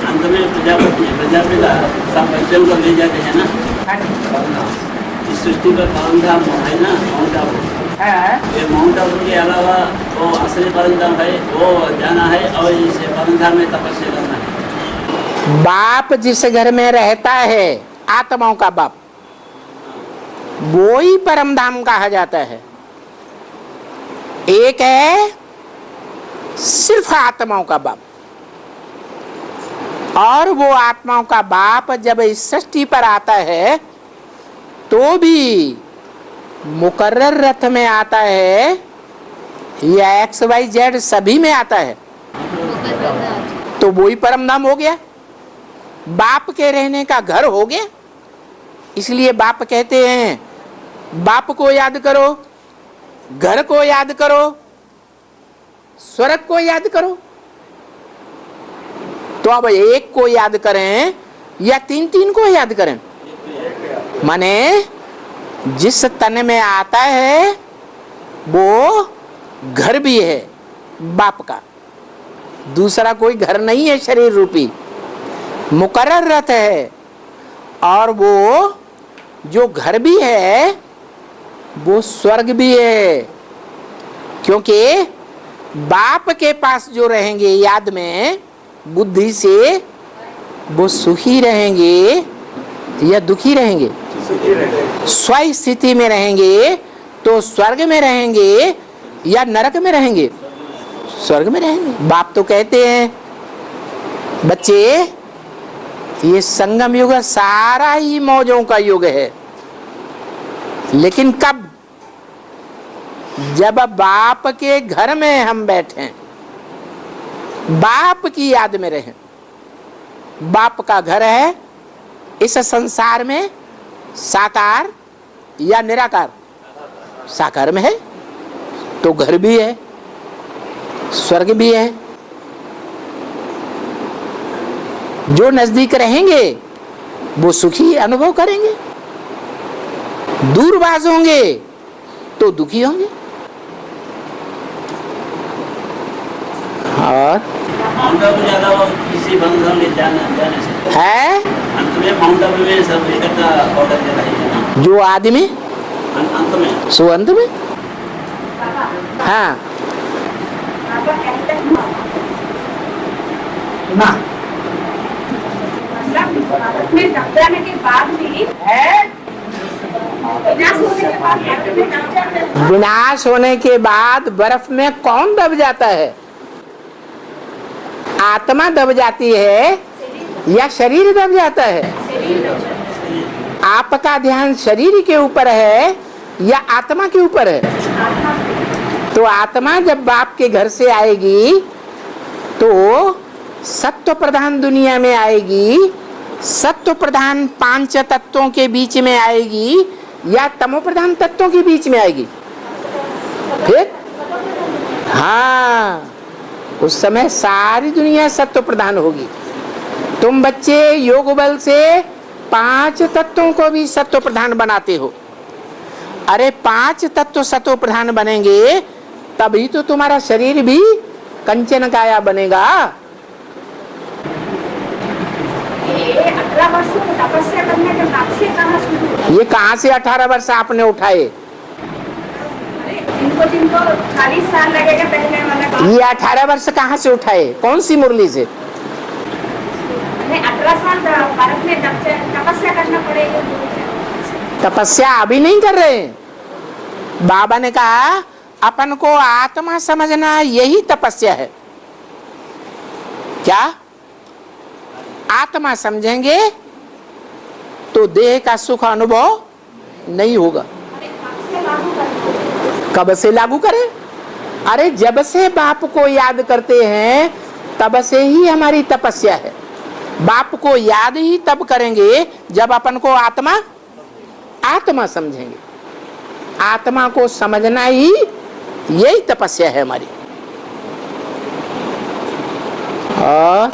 अंत में प्रजापिता सब बच्चों को ले जाते हैं ना। इस सृष्टि का परम धाम है ना माउंट आबू। ये माउंट आबू के अलावा वो असली परम धाम है, वो जाना है और इस परम धाम में तपस्या करना है। बाप जिस घर में रहता है, आत्माओं का बाप, वो ही परम धाम कहा जाता है। एक है सिर्फ आत्माओं का बाप, और वो आत्माओं का बाप जब इस सृष्टि पर आता है तो भी मुकर्रर रथ में आता है या XYZ सभी में आता है, तो वो ही परम धाम हो गया, बाप के रहने का घर हो गया। इसलिए बाप कहते हैं बाप को याद करो, घर को याद करो, स्वर्ग को याद करो। तो अब एक को याद करें या तीन तीन को याद करें? माने जिस तन में आता है वो घर भी है बाप का, दूसरा कोई घर नहीं है शरीर रूपी, मुकर्रर रथ है। और वो जो घर भी है वो स्वर्ग भी है, क्योंकि बाप के पास जो रहेंगे याद में बुद्धि से, वो सुखी रहेंगे या दुखी रहेंगे? स्व स्थिति में रहेंगे तो स्वर्ग में रहेंगे या नरक में रहेंगे? स्वर्ग में रहेंगे। बाप तो कहते हैं बच्चे ये संगम युग सारा ही मौजों का युग है, लेकिन कब? जब बाप के घर में हम बैठे, बाप की याद में रहें। बाप का घर है इस संसार में साकार या निराकार? साकार में है तो घर भी है, स्वर्ग भी है। जो नजदीक रहेंगे वो सुखी अनुभव करेंगे, दूरबाज होंगे तो दुखी होंगे। और माउंट आबू ज्यादा वो किसी बंधन में जाने से है अंत में माउंट आबू में सब इकट्ठा ऑर्डर दे रही है ना जो आदमी अंत में। सो अंत में, हाँ ना में दब जाने के बाद भी विनाश होने के बाद बर्फ में कौन दब जाता है? आत्मा दब जाती है या शरीर दब जाता है? आपका ध्यान शरीर के ऊपर है या आत्मा के ऊपर है? तो आत्मा जब बाप के घर से आएगी तो सत्व प्रधान दुनिया में आएगी, सत्व प्रधान पांच तत्वों के बीच में आएगी या तमो प्रधान तत्वों के बीच में आएगी? फिर हाँ, उस समय सारी दुनिया सत्व प्रधान होगी। तुम बच्चे योग बल से पांच तत्वों को भी सत्व प्रधान बनाते हो। अरे पांच तत्व सत्व प्रधान बनेंगे तभी तो तुम्हारा शरीर भी कंचन काया बनेगा। 18 वर्षों में तपस्या करने के बाद से कहाँ शुरू? ये कहाँ से 18 वर्ष आपने उठाए? जिनको 40 साल लगेगा पहले वाला। ये 18 वर्ष कहाँ से उठाए? कौन सी मुरली से? 18 साल भारत में तपस्या करना पड़ेगा। तपस्या अभी नहीं कर रहे हैं। बाबा ने कहा अपन को आत्मा समझना यही तपस्या है। क्या आत्मा समझेंगे तो देह का सुख अनुभव नहीं होगा। कब से लागू करें? अरे जब से बाप को याद करते हैं तब से ही हमारी तपस्या है। बाप को याद ही तब करेंगे जब अपन को आत्मा आत्मा समझेंगे। आत्मा को समझना ही यही तपस्या है हमारी। और